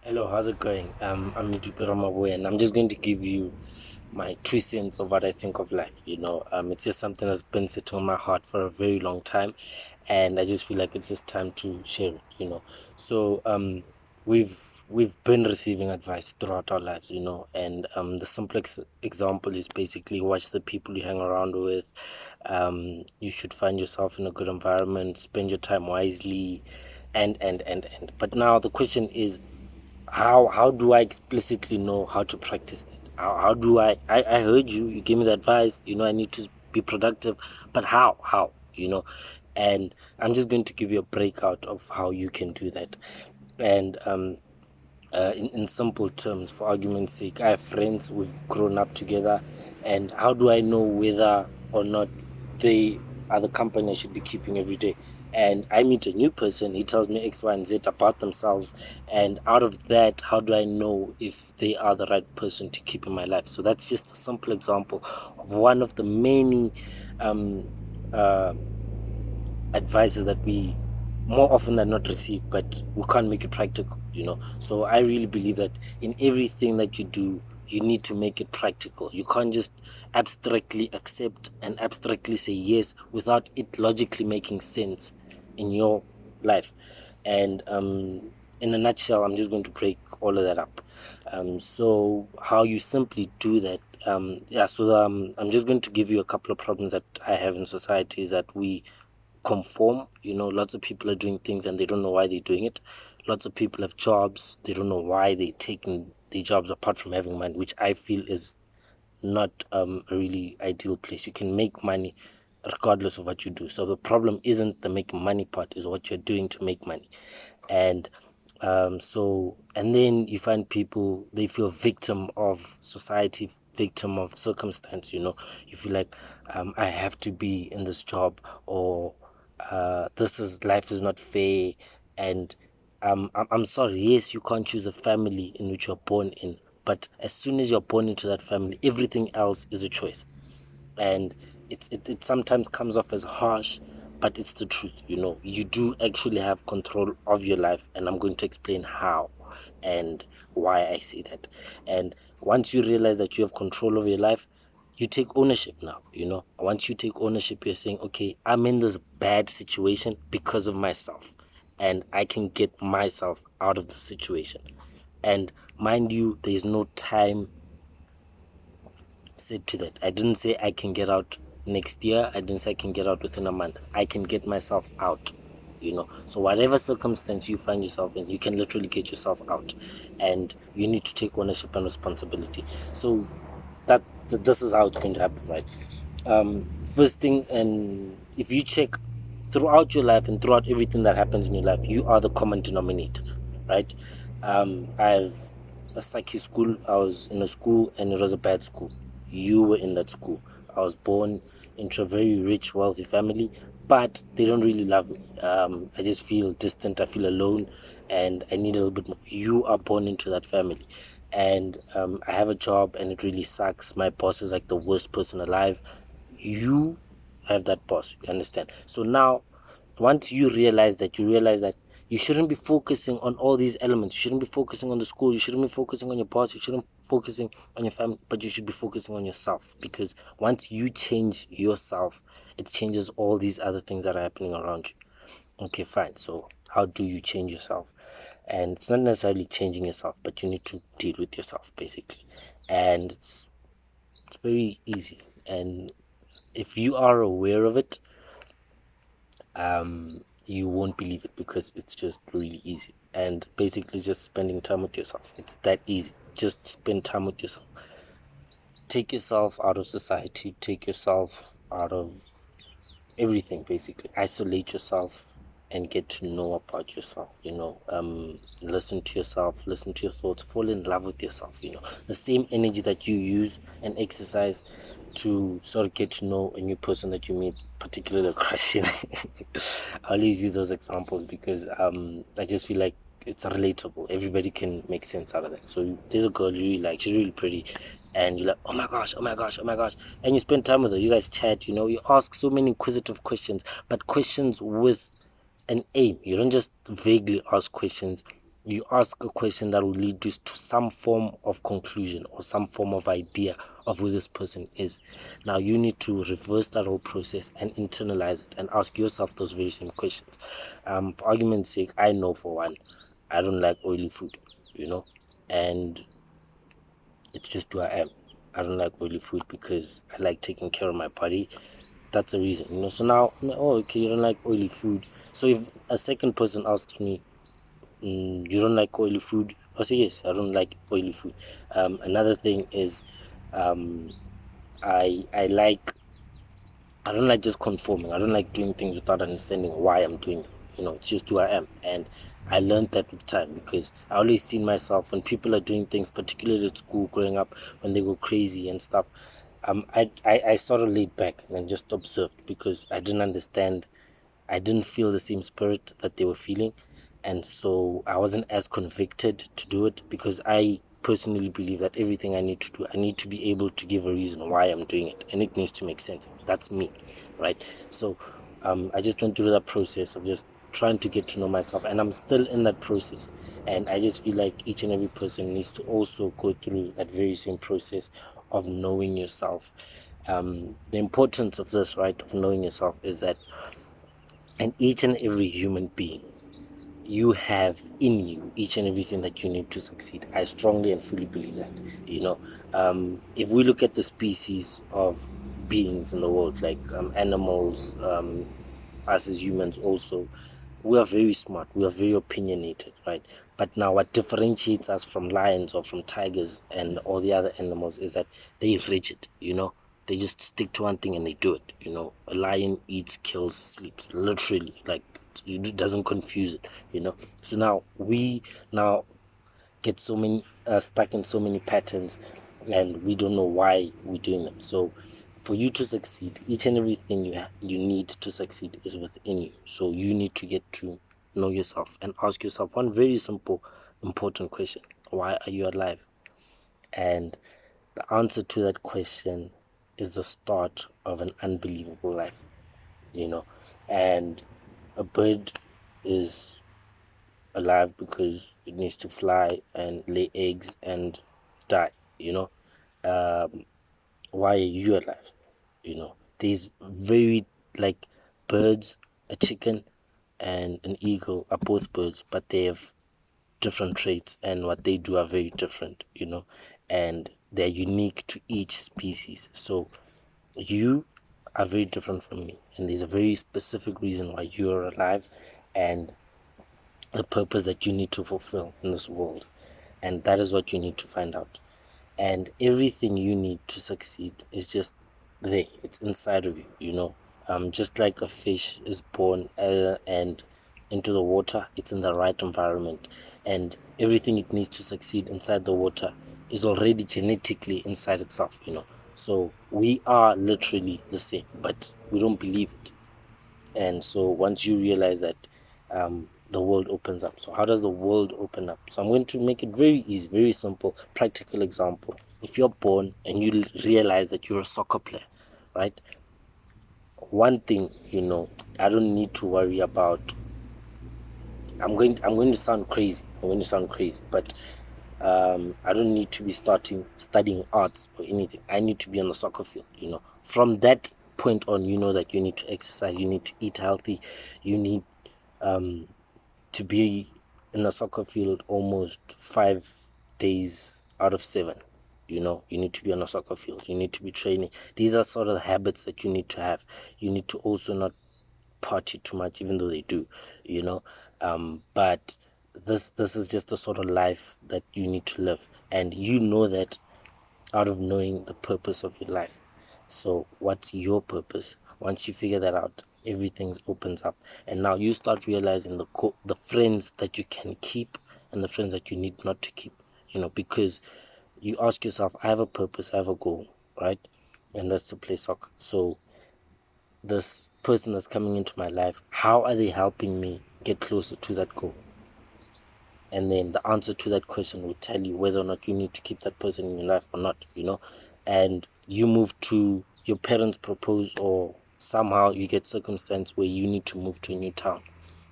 Hello, how's it going? I'm Jupiter Maboy, and I'm just going to give you my 2 cents of what I think of life. It's just something that's been sitting on my heart for a very long time, and I just feel like it's just time to share it. So we've been receiving advice throughout our lives, and the simplest example is basically watch the people you hang around with. You should find yourself in a good environment, spend your time wisely, and. But now the question is, how do I explicitly know how to practice that? How do I heard you gave me the advice, I need to be productive, but how? And I'm just going to give you a breakout of how you can do that. And in simple terms, for argument's sake, I have friends, we've grown up together, and how do I know whether or not they are the company I should be keeping every day? And I meet a new person, he tells me X, Y, and Z about themselves, and out of that, how do I know if they are the right person to keep in my life? So that's just a simple example of one of the many um, uh, advices that we more often than not receive, but we can't make it practical. So I really believe that in everything that you do, you need to make it practical. You can't just abstractly accept and abstractly say yes without it logically making sense in your life. And in a nutshell, I'm just going to break all of that up. So how you simply do that, I'm just going to give you a couple of problems that I have in society, is that we conform. Lots of people are doing things and they don't know why they're doing it. Lots of people have jobs, they don't know why they're taking their jobs apart from having money, which I feel is not a really ideal place. You can make money regardless of what you do. So the problem isn't the making money part, is what you're doing to make money. And and then you find people, they feel victim of society, victim of circumstance. You feel like, I have to be in this job, or this is life is not fair. And I'm sorry, yes, you can't choose a family in which you're born in, but as soon as you're born into that family, everything else is a choice. And it sometimes comes off as harsh, but it's the truth. You do actually have control of your life, and I'm going to explain how and why I say that. And once you realize that you have control over your life, you take ownership now. Once you take ownership, you're saying, okay, I'm in this bad situation because of myself, and I can get myself out of the situation. And mind you, there is no time said to that. I didn't say I can get out next year. I didn't say I can get out within a month. I can get myself out. So whatever circumstance you find yourself in, you can literally get yourself out, and you need to take ownership and responsibility. So this is how it's going to happen, right? First thing, and if you check throughout your life and throughout everything that happens in your life, you are the common denominator, right? I've a psyche school. I was in a school and it was a bad school. You were in that school. I was born into a very rich, wealthy family, but they don't really love me. I just feel distant. I feel alone, and I need a little bit more. You are born into that family, and I have a job, and it really sucks. My boss is like the worst person alive. You have that boss. You understand? So now, once you realize that you shouldn't be focusing on all these elements. You shouldn't be focusing on the school. You shouldn't be focusing on your boss. You shouldn't be focusing on your family, but you should be focusing on yourself. Because once you change yourself, it changes all these other things that are happening around you. Okay, fine. So how do you change yourself? And it's not necessarily changing yourself, but you need to deal with yourself, basically. And it's very easy. And if you are aware of it, you won't believe it, because it's just really easy. And basically just spending time with yourself. It's that easy. Just spend time with yourself. Take yourself out of society, take yourself out of everything, basically. Isolate yourself and get to know about yourself. Listen to yourself, listen to your thoughts, fall in love with yourself. The same energy that you use and exercise to sort of get to know a new person that you meet, particularly a crush. I always use those examples because I just feel like it's relatable. Everybody can make sense out of that. So there's a girl you really like, she's really pretty, and you're like, oh my gosh, oh my gosh, oh my gosh. And you spend time with her, you guys chat, you ask so many inquisitive questions, but questions with an aim. You don't just vaguely ask questions. you ask a question that will lead you to some form of conclusion or some form of idea of who this person is. Now you need to reverse that whole process and internalize it and ask yourself those very same questions. For argument's sake, I know for one, I don't like oily food, and it's just who I am. I don't like oily food because I like taking care of my body. That's the reason, So now, oh, okay, you don't like oily food. So if a second person asks me, you don't like oily food, I say yes, I don't like oily food. Another thing is, um, I don't like just conforming. I don't like doing things without understanding why I'm doing them. It's just who I am. And I learned that with time because I always seen myself when people are doing things, particularly at school, growing up, when they go crazy and stuff. I sort of laid back and just observed because I didn't understand. I didn't feel the same spirit that they were feeling, and so I wasn't as convicted to do it because I personally believe that everything I need to do, I need to be able to give a reason why I'm doing it, and it needs to make sense. That's me, right? So I just went through that process of just trying to get to know myself, and I'm still in that process. And I just feel like each and every person needs to also go through that very same process of knowing yourself. The importance of this, right, of knowing yourself, is that and each and every human being, you have in you each and everything that you need to succeed. I strongly and fully believe that. If we look at the species of beings in the world, like animals, us as humans also, we are very smart, we are very opinionated, right? But now what differentiates us from lions or from tigers and all the other animals is that they're rigid. They just stick to one thing and they do it. A lion eats, kills, sleeps, literally, like it doesn't confuse it. So now we now get so many stuck in so many patterns, and we don't know why we're doing them. So for you to succeed, each and everything you need to succeed is within you. So you need to get to know yourself and ask yourself one very simple important question: why are you alive? And the answer to that question is the start of an unbelievable life. And a bird is alive because it needs to fly and lay eggs and die. um, why are you alive? These very, like, birds, a chicken and an eagle are both birds, but they have different traits, and what they do are very different. And they're unique to each species. So you are very different from me, and there's a very specific reason why you're alive, and the purpose that you need to fulfill in this world. And that is what you need to find out. And everything you need to succeed is just there, it's inside of you. Just like a fish is born and into the water, it's in the right environment, and everything it needs to succeed inside the water is already genetically inside itself. So we are literally the same, but we don't believe it. And so once you realize that, the world opens up. So how does the world open up? So I'm going to make it very easy, very simple, practical example. If you're born and you realize that you're a soccer player, right? One thing, I don't need to worry about. I'm going to sound crazy. But I don't need to be studying arts or anything. I need to be on the soccer field. From that point on, that you need to exercise, you need to eat healthy, you need to be in a soccer field almost 5 days out of 7. You need to be on a soccer field, you need to be training. These are sort of habits that you need to have. You need to also not party too much, even though they do. But this is just the sort of life that you need to live, and that out of knowing the purpose of your life. So what's your purpose? Once you figure that out, everything opens up, and now you start realizing the friends that you can keep and the friends that you need not to keep. Because you ask yourself, I have a purpose, I have a goal, right? And that's to play soccer. So this person that's coming into my life, how are they helping me get closer to that goal? And then the answer to that question will tell you whether or not you need to keep that person in your life or not. And you move to your parents propose, or somehow you get circumstance where you need to move to a new town.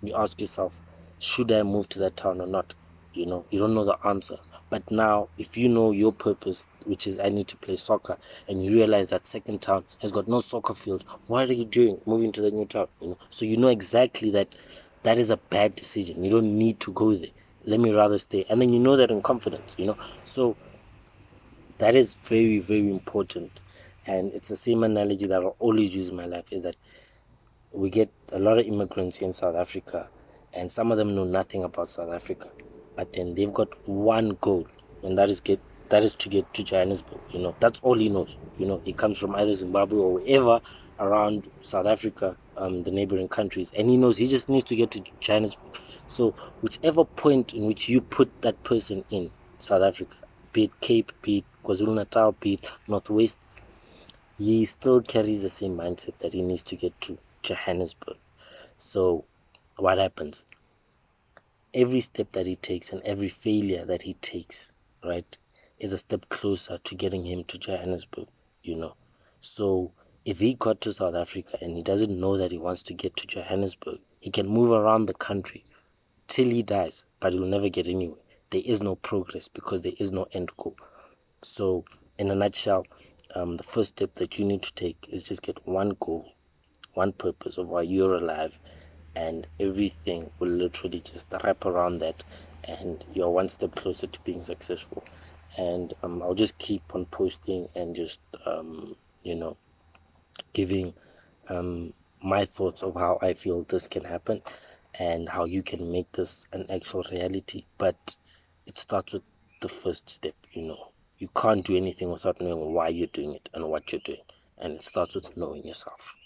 You ask yourself, should I move to that town or not? You know, you don't know the answer. But now, if you know your purpose, which is I need to play soccer, and you realize that second town has got no soccer field, what are you doing moving to the new town? You know, so you know exactly that that is a bad decision. You don't need to go there. Let me rather stay. And then you know that in confidence, you know. So that is very, very important. And it's the same analogy that I'll always use in my life, is that we get a lot of immigrants here in South Africa, and some of them know nothing about South Africa, but then they've got one goal, and that is to get to Johannesburg. You know, that's all he knows. You know, he comes from either Zimbabwe or wherever around South Africa, the neighboring countries, and he knows he just needs to get to Johannesburg. So whichever point in which you put that person in South Africa, be it Cape, be it KwaZulu Natal, be it Northwest, he still carries the same mindset that he needs to get to Johannesburg. So what happens? Every step that he takes and every failure that he takes, right, is a step closer to getting him to Johannesburg, you know. So if he got to South Africa and he doesn't know that he wants to get to Johannesburg, he can move around the country till he dies, but he'll never get anywhere. There is no progress because there is no end goal. So in a nutshell, the first step that you need to take is just get one goal, one purpose of why you're alive, and everything will literally just wrap around that, and you're one step closer to being successful. And I'll just keep on posting and just you know, giving my thoughts of how I feel this can happen and how you can make this an actual reality. But it starts with the first step. You know, you can't do anything without knowing why you're doing it and what you're doing, and it starts with knowing yourself.